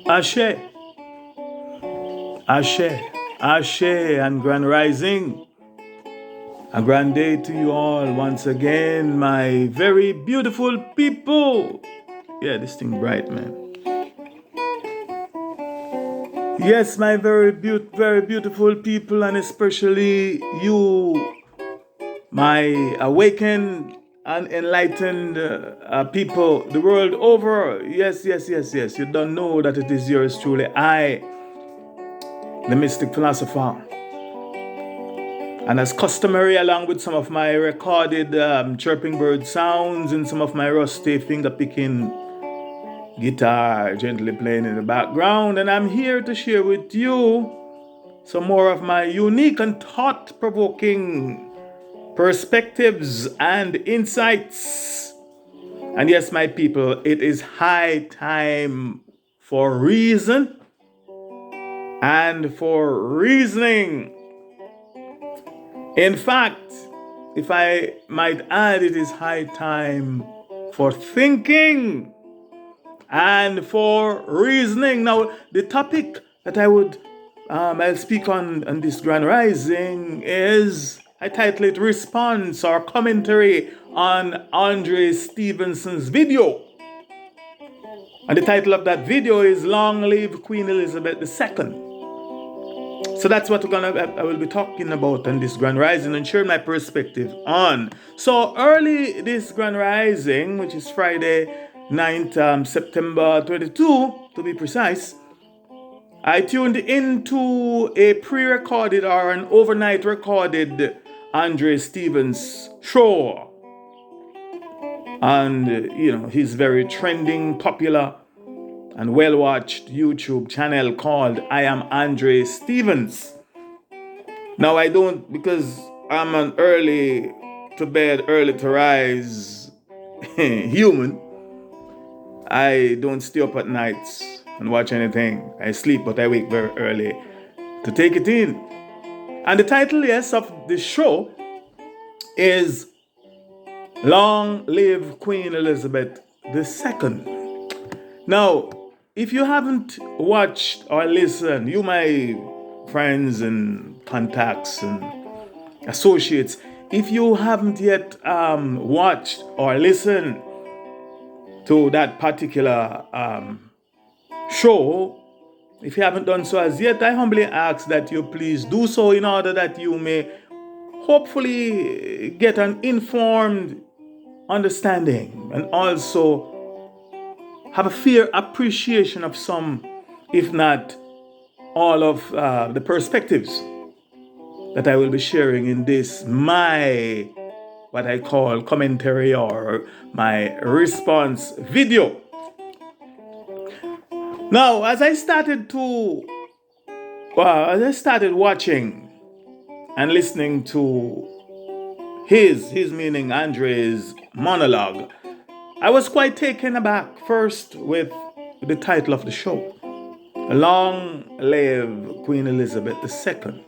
Ashe, Ashe, Ashe, and Grand Rising. A grand day to you all once again, my very beautiful people. Yeah, this thing bright, man. Yes, my very beautiful people, and especially you, my awakened and enlightened people the world over. Yes, yes, yes, yes. You don't know that it is yours truly. I, the mystic philosopher. And as customary, along with some of my recorded chirping bird sounds and some of my rusty finger picking guitar gently playing in the background, and I'm here to share with you some more of my unique and thought provoking perspectives and insights. And yes, my people, it is high time for reason and for reasoning. In fact, if I might add, it is high time for thinking and for reasoning. Now, the topic that I'll speak on this Grand Rising is, I title it Response or Commentary on Andre Stevenson's video. And the title of that video is Long Live Queen Elizabeth II. So that's what I will be talking about on this Grand Rising and share my perspective on. So early this Grand Rising, which is Friday 9th September 22 to be precise, I tuned into a pre-recorded or an overnight recorded Andre Stevens show on his very trending, popular and well-watched YouTube channel called I Am Andre Stevens. Now I don't, because I'm an early to bed, early to rise human, I don't stay up at nights and watch anything. I sleep, but I wake very early to take it in. And the title, yes, of the show is Long Live Queen Elizabeth II. Now, if you haven't watched or listened, you, my friends and contacts and associates, if you haven't yet watched or listened to that particular show, if you haven't done so as yet, I humbly ask that you please do so in order that you may hopefully get an informed understanding and also have a fair appreciation of some, if not all of the perspectives that I will be sharing in this, what I call commentary or my response video. Now, as I started watching and listening to his meaning Andre's monologue, I was quite taken aback first with the title of the show, Long Live Queen Elizabeth II,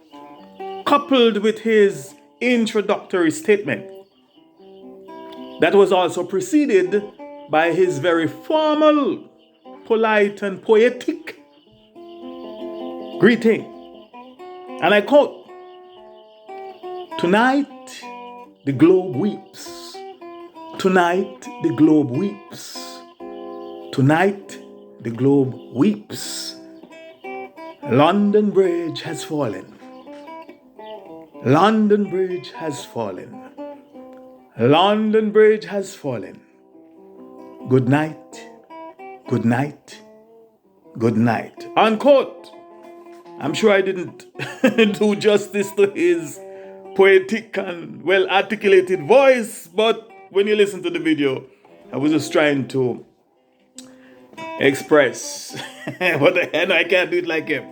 coupled with his introductory statement that was also preceded by his very formal, polite and poetic greeting. And I quote, "Tonight the globe weeps. Tonight the globe weeps. Tonight the globe weeps. London Bridge has fallen. London Bridge has fallen. London Bridge has fallen. Good night. Good night. Good night." Unquote. I'm sure I didn't do justice to his poetic and well-articulated voice, but when you listen to the video, I was just trying to express but I can't do it like him.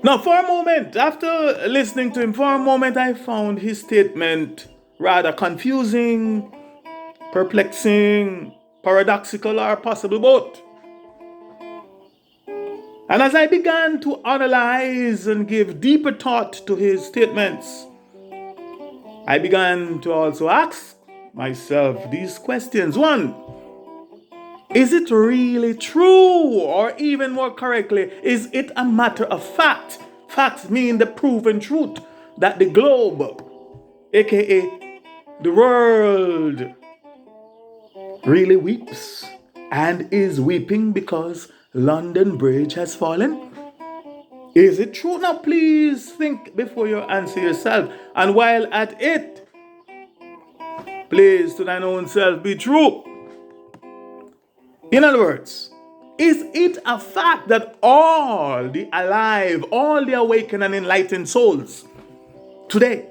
Now, for a moment, after listening to him for a moment, I found his statement rather confusing, perplexing, paradoxical, or possible both. And as I began to analyze and give deeper thought to his statements, I began to also ask myself these questions. One, Is it really true? Or even more correctly, is it a matter of fact? Facts mean the proven truth that the globe, aka the world, really weeps and is weeping because London Bridge has fallen? Is it true? Now please think before you answer yourself. And while at it, please to thine own self be true. In other words, is it a fact that all the alive, all the awakened and enlightened souls today,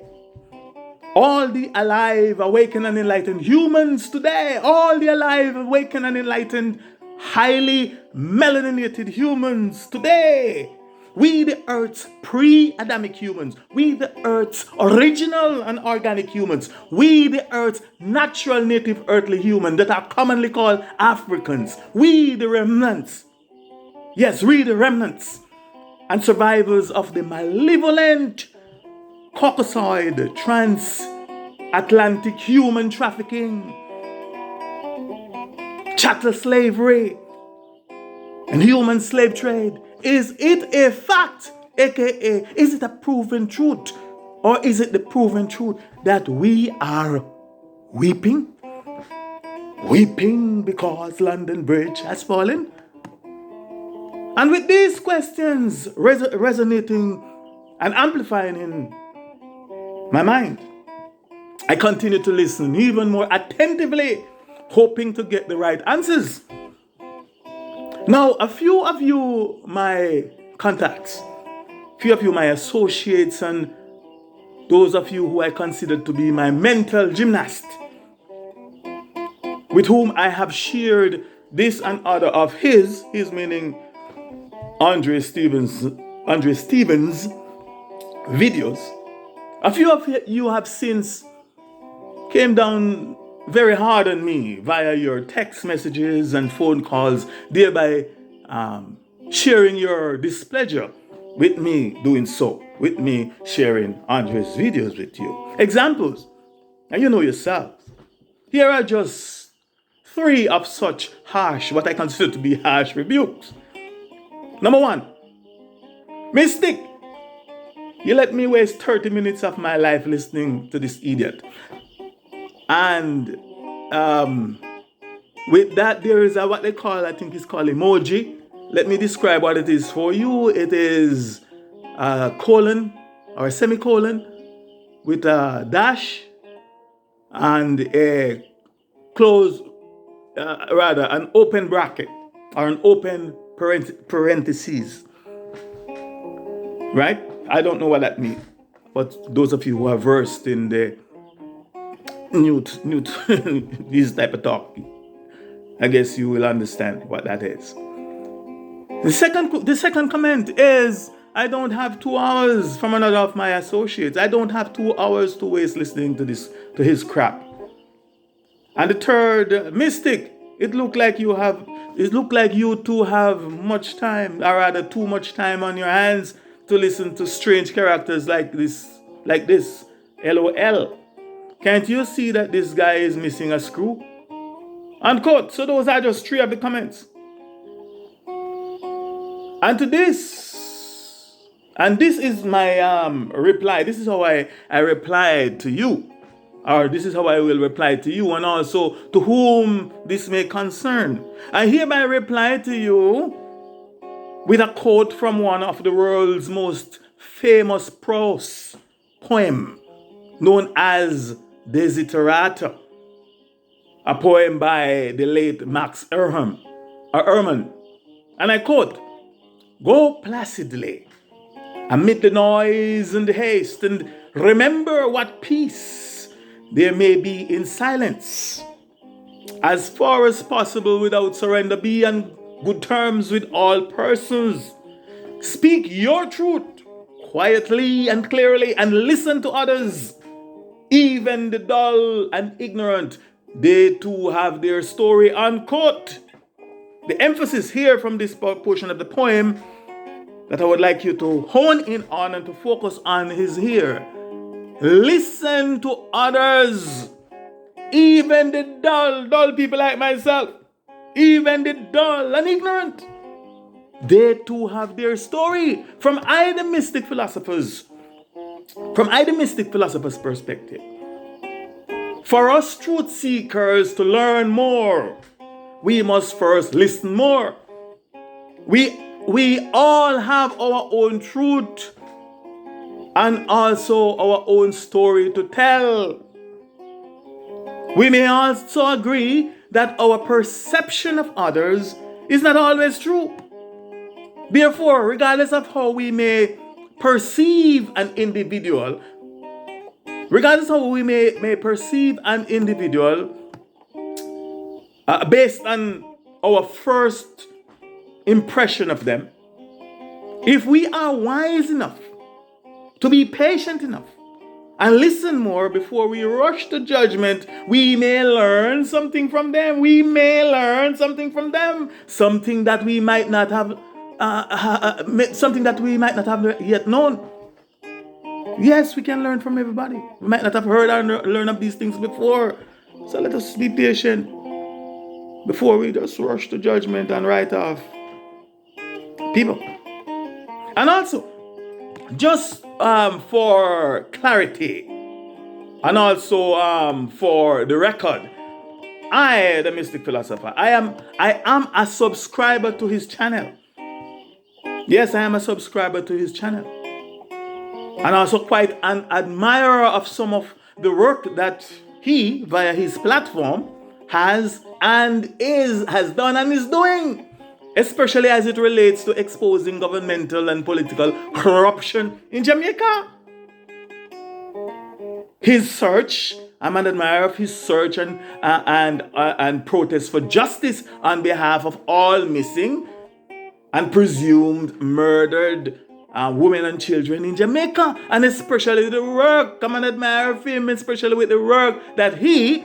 all the alive, awakened and enlightened humans today, all the alive, awakened and enlightened, highly melaninated humans today, we the Earth's pre-Adamic humans, we the Earth's original and organic humans, we the Earth's natural native earthly human that are commonly called Africans, we the remnants, yes, we the remnants and survivors of the malevolent Caucasoid transatlantic human trafficking, chattel slavery, and human slave trade. Is it a fact, aka is it a proven truth, or is it the proven truth that we are weeping? Weeping because London Bridge has fallen? And with these questions resonating and amplifying in my mind, I continue to listen even more attentively, hoping to get the right answers. Now, a few of you, my contacts, a few of you, my associates, and those of you who I consider to be my mental gymnast, with whom I have shared this and other of his meaning Andre Stevens' videos. A few of you have since came down very hard on me via your text messages and phone calls, thereby sharing your displeasure with me doing so, with me sharing Andre's videos with you. Examples, and you know yourselves. Here are just 3 of such harsh, what I consider to be harsh rebukes. Number 1, Mystic, you let me waste 30 minutes of my life listening to this idiot. And with that, there is what they call, I think it's called emoji. Let me describe what it is for you. It is a colon or a semicolon with a dash and a close, an open bracket or an open parentheses. Right? I don't know what that means. But those of you who are versed in the this type of talk, I guess you will understand what that is. The second comment is, I don't have 2 hours from another of my associates. I don't have 2 hours to waste listening to his crap. And the third, Mystic, it looked like you two have much time, or rather too much time on your hands to listen to strange characters like this. LOL. Can't you see that this guy is missing a screw? Unquote. So those are just 3 of the comments. And to this, and this is my reply. This is how I replied to you. Or this is how I will reply to you, and also to whom this may concern. I hereby reply to you with a quote from one of the world's most famous prose poem, known as Desiderata, a poem by the late Max Ehrmann. And I quote, "Go placidly amid the noise and the haste, and remember what peace there may be in silence. As far as possible without surrender, be on good terms with all persons. Speak your truth quietly and clearly, and listen to others. Even the dull and ignorant, they too have their story," unquote. The emphasis here from this portion of the poem that I would like you to hone in on and to focus on is here. Listen to others. Even the dull people like myself. even the dull and ignorant. They too have their story from the mystic philosophers. From the mystic philosopher's perspective. For us truth seekers to learn more, we must first listen more. We all have our own truth and also our own story to tell. We may also agree that our perception of others is not always true. Therefore, regardless of how we may perceive an individual, based on our first impression of them, if we are wise enough to be patient enough and listen more before we rush to judgment, we may learn something from them. Something that we might not have yet known. Yes, we can learn from everybody. We might not have heard or learned of these things before. So let us be patient before we just rush to judgment and write off people. And also, just for clarity, and also for the record, I, the Mystic Philosopher, I am a subscriber to his channel. Yes, I am a subscriber to his channel. And also quite an admirer of some of the work that he, via his platform, has done and is doing, especially as it relates to exposing governmental and political corruption in Jamaica. His search, I'm an admirer of his search and protest for justice on behalf of all missing and presumed murdered women and children in Jamaica, and especially the work, I'm an admirer of him, especially with the work that he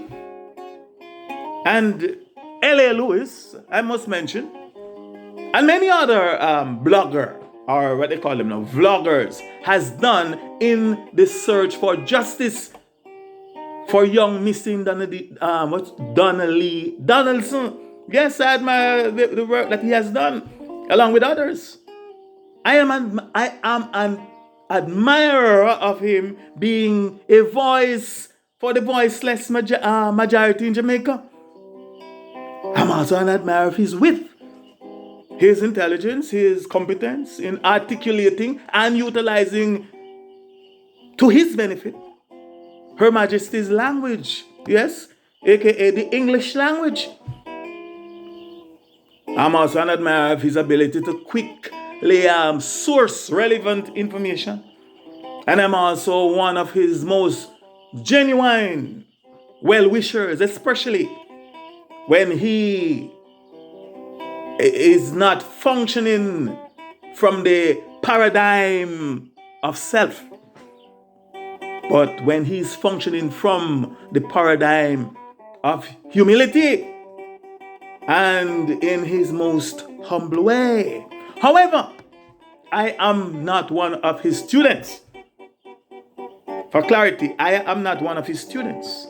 and L.A. Lewis, I must mention, and many other blogger, or what they call them now, vloggers, has done in the search for justice for young missing Donnalee, Donaldson. Yes, I admire the work that he has done, along with others. I am an admirer of him being a voice for the voiceless majority in Jamaica. I'm also an admirer of his wit, his intelligence, his competence in articulating and utilizing to his benefit Her Majesty's language, yes, aka the English language. I'm also an admirer of his ability to quickly source relevant information. And I'm also one of his most genuine well-wishers, especially when he is not functioning from the paradigm of self, but when he's functioning from the paradigm of humility and in his most humble way. However, I am not one of his students. For clarity, I am not one of his students.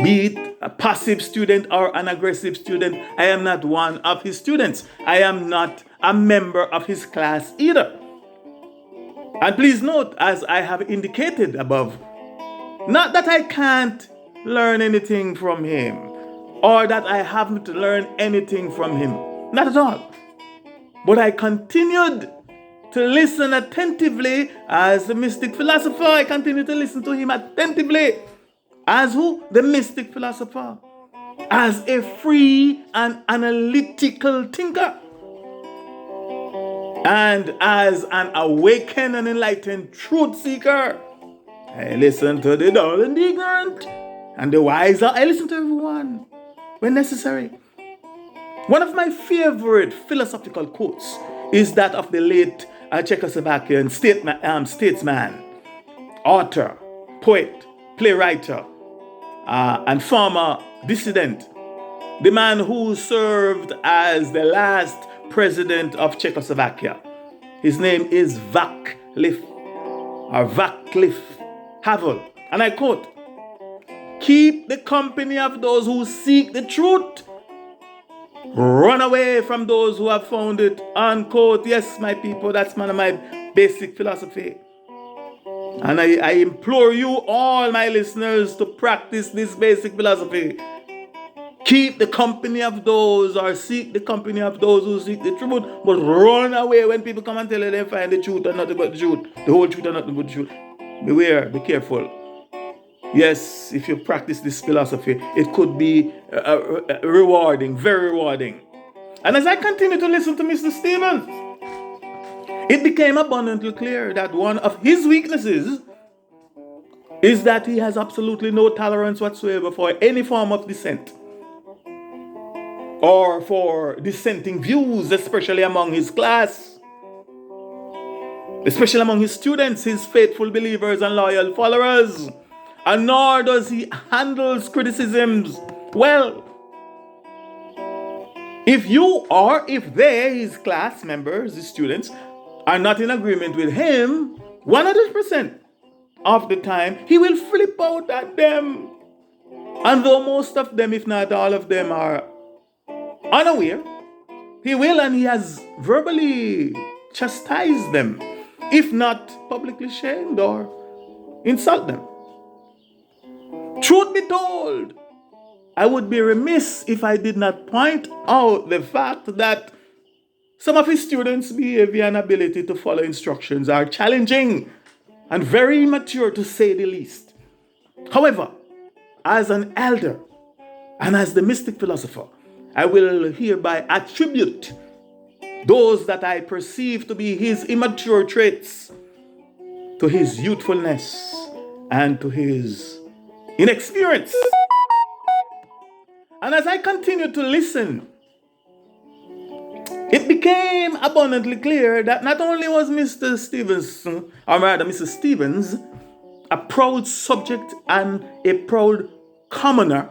Be it a passive student or an aggressive student, I am not one of his students. I am not a member of his class either. And please note, as I have indicated above, not that I can't learn anything from him or that I haven't learned anything from him. Not at all. But I continued to listen attentively as the mystic philosopher. I continue to listen to him attentively. As who? The mystic philosopher. As a free and analytical thinker. And as an awakened and enlightened truth seeker. I listen to the dull and the ignorant. And the wise. I listen to everyone when necessary. One of my favorite philosophical quotes is that of the late Czechoslovakian statesman, author, poet, playwright, and former dissident, the man who served as the last president of Czechoslovakia. His name is Václav Havel. And I quote, "Keep the company of those who seek the truth, Run away from those who have found it. Unquote. Yes, my people, that's one of my basic philosophy. And I implore you, all my listeners, to practice this basic philosophy. Keep the company of those, or seek the company of those who seek the truth, but run away when people come and tell you they find the truth and nothing but the truth. The whole truth and nothing but the truth. Beware, be careful. Yes, if you practice this philosophy, it could be rewarding, very rewarding. And as I continue to listen to Mr. Stevens, it became abundantly clear that one of his weaknesses is that he has absolutely no tolerance whatsoever for any form of dissent or for dissenting views, especially among his class, especially among his students, his faithful believers and loyal followers. And nor does he handle criticisms well. If you or if they, his class members, his students, are not in agreement with him, 100% of the time, he will flip out at them. And though most of them, if not all of them, are unaware, he will, and he has verbally chastised them, if not publicly shamed or insult them. Truth be told, I would be remiss if I did not point out the fact that some of his students' behavior and ability to follow instructions are challenging and very immature, to say the least. However, as an elder and as the mystic philosopher, I will hereby attribute those that I perceive to be his immature traits to his youthfulness and to his inexperience. And as I continued to listen, it became abundantly clear that not only was Mr. Stevenson, or rather Mr. Stevens, a proud subject and a proud commoner,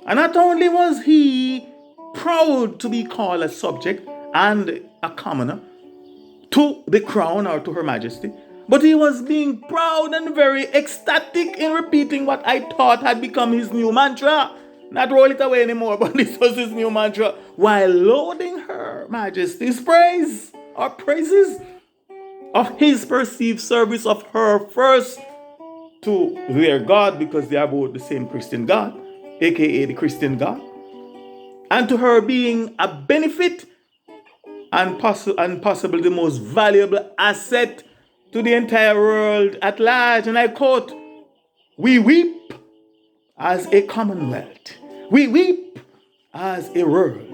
and not only was he proud to be called a subject and a commoner to the crown or to Her Majesty, but he was being proud and very ecstatic in repeating what I thought had become his new mantra. Not roll it away anymore, but this was his new mantra, while loading Her Majesty's praise or praises of his perceived service of her first to their God, because they are both the same Christian God, aka the Christian God, and to her being a benefit and possibly the most valuable asset to the entire world at large. And I quote, "We weep as a commonwealth. We weep as a world.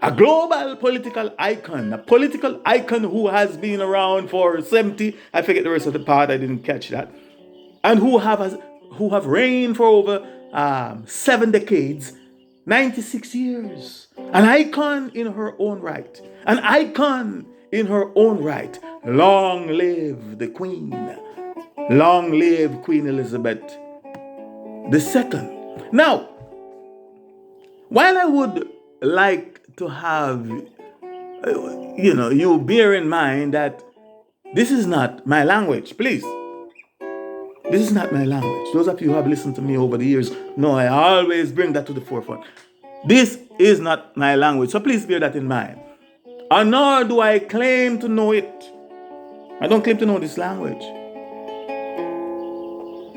A global political icon, a political icon who has been around for 70, I forget the rest of the part, I didn't catch that, and who have reigned for over 7 decades, 96 years. An icon in her own right. An icon in her own right. Long live the Queen. Long live Queen Elizabeth II." Now, while I would like to have, you bear in mind that this is not my language, please. This is not my language. Those of you who have listened to me over the years know I always bring that to the forefront. This is not my language, so please bear that in mind. And nor do I claim to know it. I don't claim to know this language.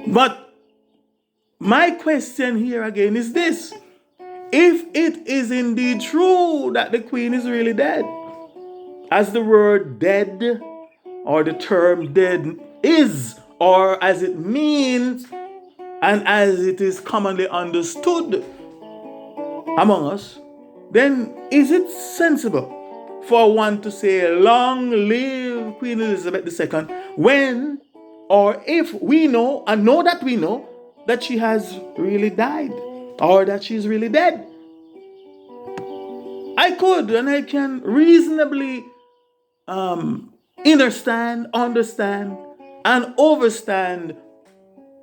But my question here again is this. If it is indeed true that the Queen is really dead, as the word dead or the term dead is, or as it means, and as it is commonly understood among us, then is it sensible for one to say, "Long live Queen Elizabeth II," when, or if we know, and know that we know, that she has really died, or that she's really dead? I could and I can reasonably understand, and overstand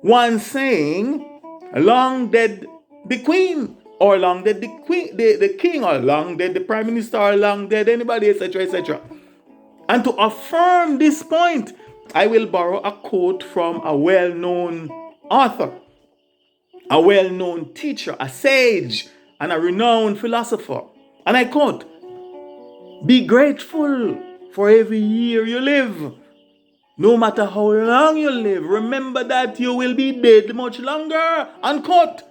one saying, "Long dead the Queen," or "Long dead the Queen, the King," or "Long dead the Prime Minister," or "Long dead anybody," etc., etc. And to affirm this point, I will borrow a quote from a well-known author, a well-known teacher, a sage, and a renowned philosopher, And I quote, "Be grateful for every year you live. No matter how long you live, remember that you will be dead much longer." Unquote.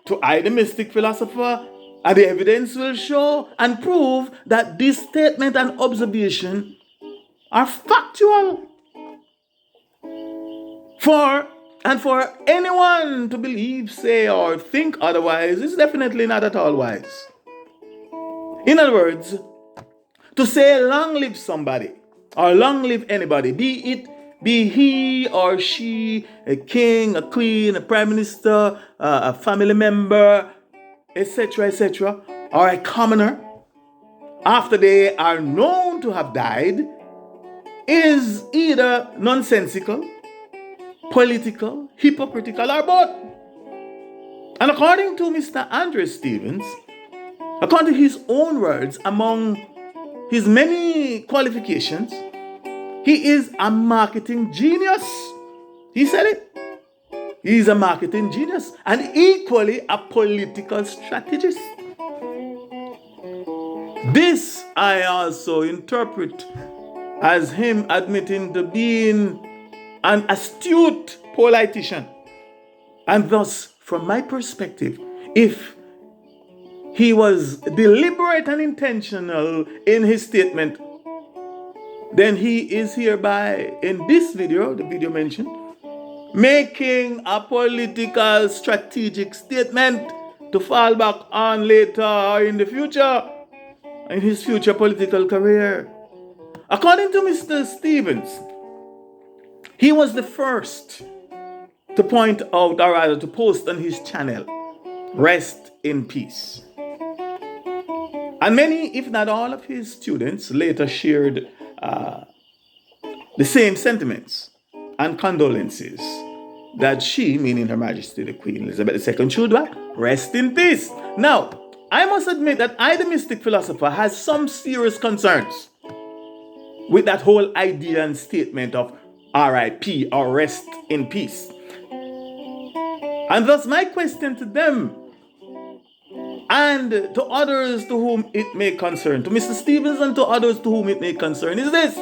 To I, the mystic philosopher, and the evidence will show and prove that this statement and observation are factual. For anyone to believe, say, or think otherwise is definitely not at all wise. In other words, to say long live somebody or long live anybody, be he or she a king, a queen, a prime minister, a family member, etc., or a commoner, after they are known to have died, is either nonsensical, political, hypocritical, or both. And according to Mr. Andrew Stevens, according to his own words, among his many qualifications, he is a marketing genius. He said it. He's a marketing genius and equally a political strategist. This I also interpret as him admitting to being an astute politician. And thus, from my perspective, if he was deliberate and intentional in his statement, then he is hereby, in this video, the video mentioned, making a political strategic statement to fall back on later or in the future, in his future political career. According to Mr. Stevens, he was the first to point out, or rather to post on his channel, "Rest in peace." And many, if not all of his students later shared the same sentiments and condolences that she, meaning Her Majesty the Queen Elizabeth II, should rest in peace. Now, I must admit that I, the mystic philosopher, has some serious concerns with that whole idea and statement of RIP or rest in peace. And thus my question to them and to others to whom it may concern, to Mr. Stevens and to others to whom it may concern, is this.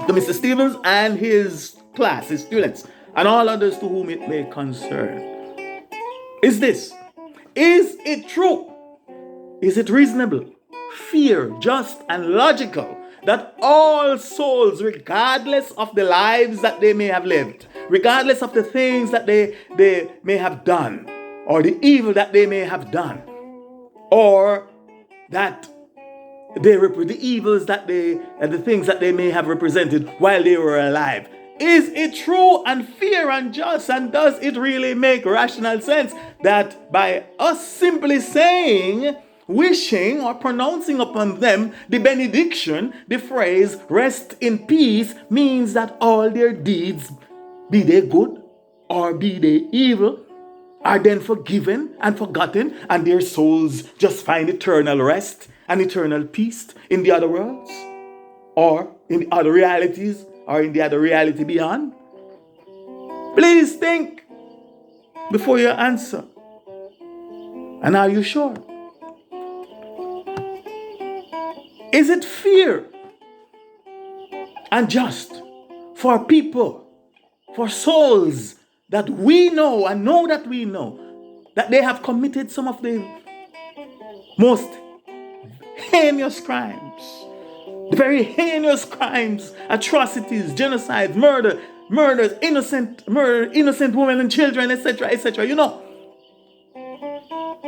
To Mr. Stevens and his class, his students, and all others to whom it may concern, is this. Is it true? Is it reasonable, fair, just, and logical that all souls, regardless of the lives that they may have lived, regardless of the things that they may have done, or the evil that they may have done, or that the evils that and the things that they may have represented while they were alive, is it true and fair and just, and does it really make rational sense that by us simply saying, wishing or pronouncing upon them the benediction, the phrase "rest in peace," means that all their deeds, be they good or be they evil, are then forgiven and forgotten, and their souls just find eternal rest and eternal peace in the other worlds, or in the other realities, or in the other reality beyond? Please think before you answer. And are you sure? Is it fair and just for people, for souls that we know and know that we know that they have committed some of the most heinous crimes, the very heinous crimes, atrocities, genocides, murders, innocent women and children, etc., you know?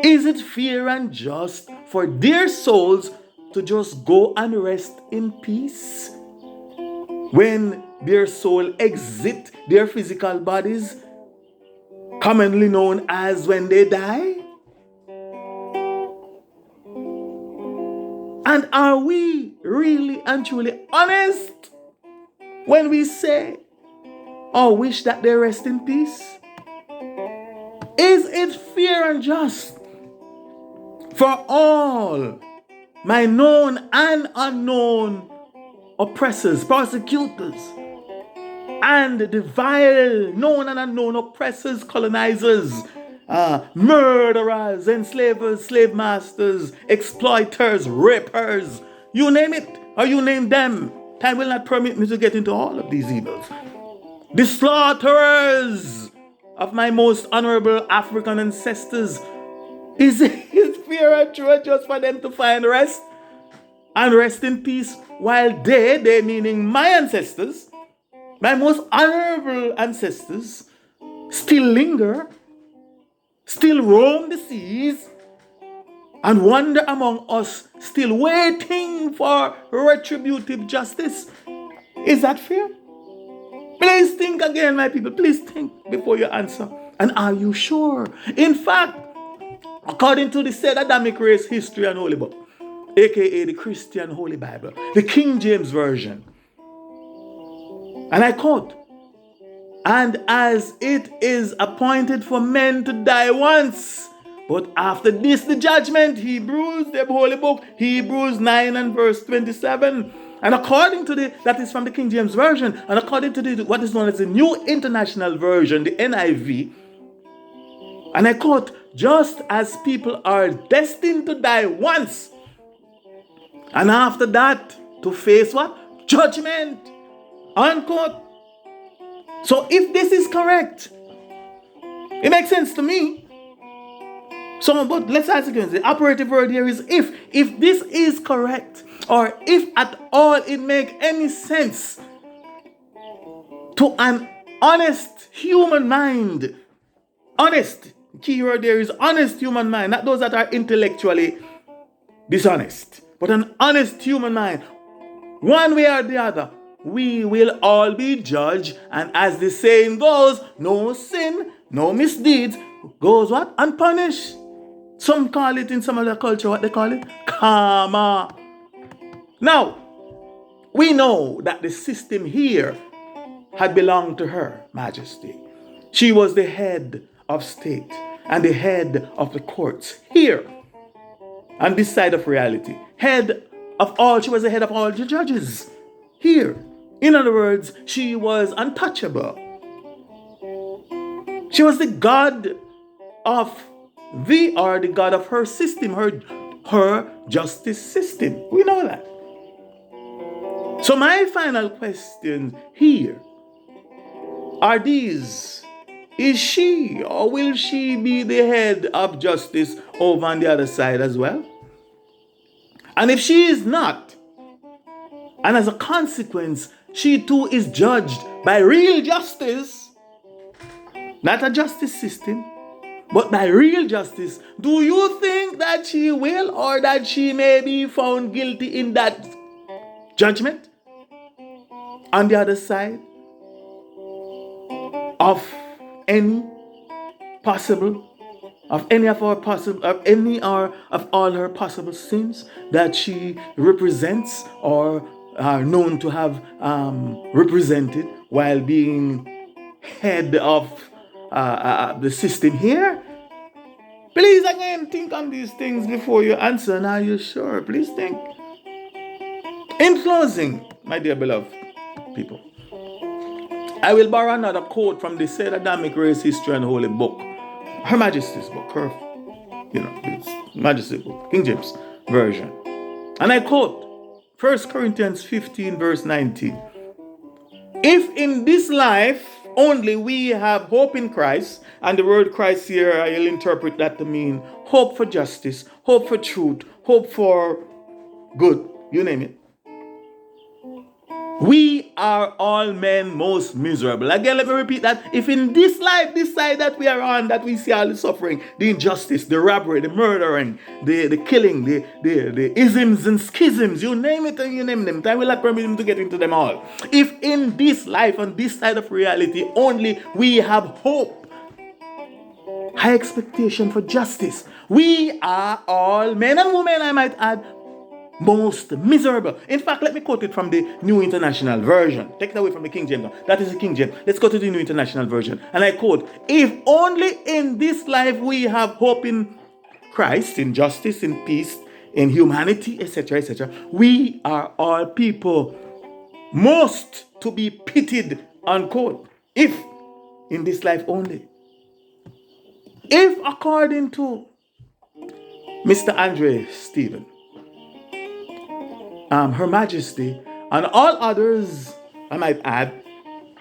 Is it fair and just for their souls to just go and rest in peace when their soul exit their physical bodies, commonly known as when they die? And are we really and truly honest when we say or wish that they rest in peace? Is it fair and just for all my known and unknown oppressors, persecutors, and the vile known and unknown oppressors, colonizers, murderers, enslavers, slave masters, exploiters, rapers, you name it, or you name them. Time will not permit me to get into all of these evils. The slaughterers of my most honorable African ancestors. Is it fair and true just for them to find rest and rest in peace while they meaning my ancestors, my most honorable ancestors, still linger, still roam the seas, and wander among us, still waiting for retributive justice? Is that fair? Please think again, my people. Please think before you answer. And are you sure? In fact, according to the said Adamic race history and holy book, aka the Christian Holy Bible, the King James Version, and I quote, "And as it is appointed for men to die once, but after this the judgment," Hebrews, the holy book, Hebrews 9 and verse 27. And according to that is from the King James Version, and according to what is known as the New International Version, the NIV, and I quote, "Just as people are destined to die once, and after that to face what? Judgment," unquote. So if this is correct, it makes sense to me. So, but let's ask again. The operative word here is if. If this is correct, or if at all it makes any sense to an honest human mind, honest, key word there is honest human mind, not those that are intellectually dishonest, but an honest human mind, one way or the other, we will all be judged. And as the saying goes, no sin, no misdeeds goes what? Unpunished. Some call it in some other culture, what they call it? Karma. Now, we know that the system here had belonged to Her Majesty. She was the head of state and the head of the courts here on this side of reality. She was the head of all the judges here. In other words, she was untouchable. She was the God of the God of her system, her justice system. We know that. So my final question here are these. Is she or will she be the head of justice over on the other side as well? And if she is not, and as a consequence, she too is judged by real justice, not a justice system, but by real justice, do you think that she will or that she may be found guilty in that judgment on the other side of any of all her possible sins that she represents or are known to have represented while being head of the system here? Please again think on these things before you answer. And are you sure? Please think. In closing, my dear beloved people, I will borrow another quote from the said Adamic Race History and Holy Book, Her Majesty's book, it's Majesty's book, King James Version. And I quote 1 Corinthians 15 verse 19. "If in this life only we have hope in Christ," and the word Christ here, I'll interpret that to mean hope for justice, hope for truth, hope for good, you name it, "we are all men most miserable." Again, let me repeat that. If in this life, this side that we are on, that we see all the suffering, the injustice, the robbery, the murdering, the killing, the isms and schisms, you name it and you name them, I will not permit him to get into them all. If in this life, on this side of reality, only we have hope, high expectation for justice, we are all men and women, I might add, most miserable. In fact, let me quote it from the New International Version. Take it away from the King James. That is the King James. Let's go to the New International Version. And I quote, "If only in this life we have hope in Christ, in justice, in peace, in humanity, etc., etc., we are all people most to be pitied," unquote. If in this life only. If, according to Mr. Andre Stephen, Her Majesty and all others, I might add,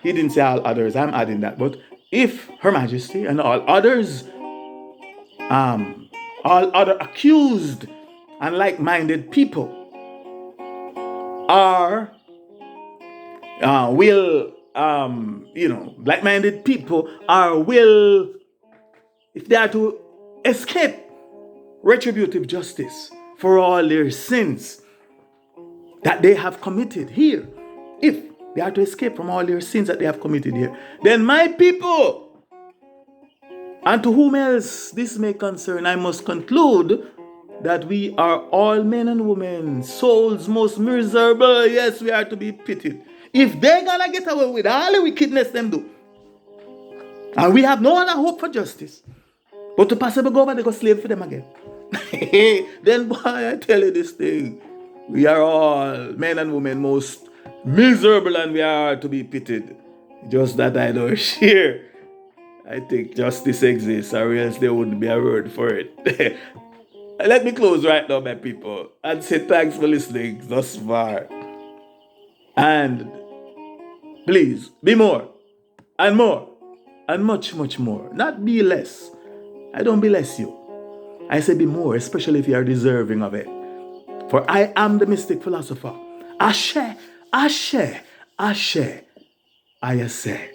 he didn't say all others, I'm adding that, but if Her Majesty and all others, all other accused and like-minded people are, like-minded people if they are to escape retributive justice for all their sins that they have committed here, if they are to escape from all their sins that they have committed here, then my people, and to whom else this may concern, I must conclude that we are all men and women, souls most miserable. Yes, we are to be pitied. If they gonna get away with all the wickedness them do, and we have no other hope for justice, but to possibly go over, they go slave for them again. Then boy, I tell you this thing, we are all men and women most miserable, and we are to be pitied. Just that I don't share. I think justice exists, or else there wouldn't be a word for it. Let me close right now, my people, and say thanks for listening thus far. And please, be more, and more, and much, much more. Not be less. I don't be less you. I say be more, especially if you are deserving of it. For I am the mystic philosopher. Ashe, Ashe, Ashe, I say.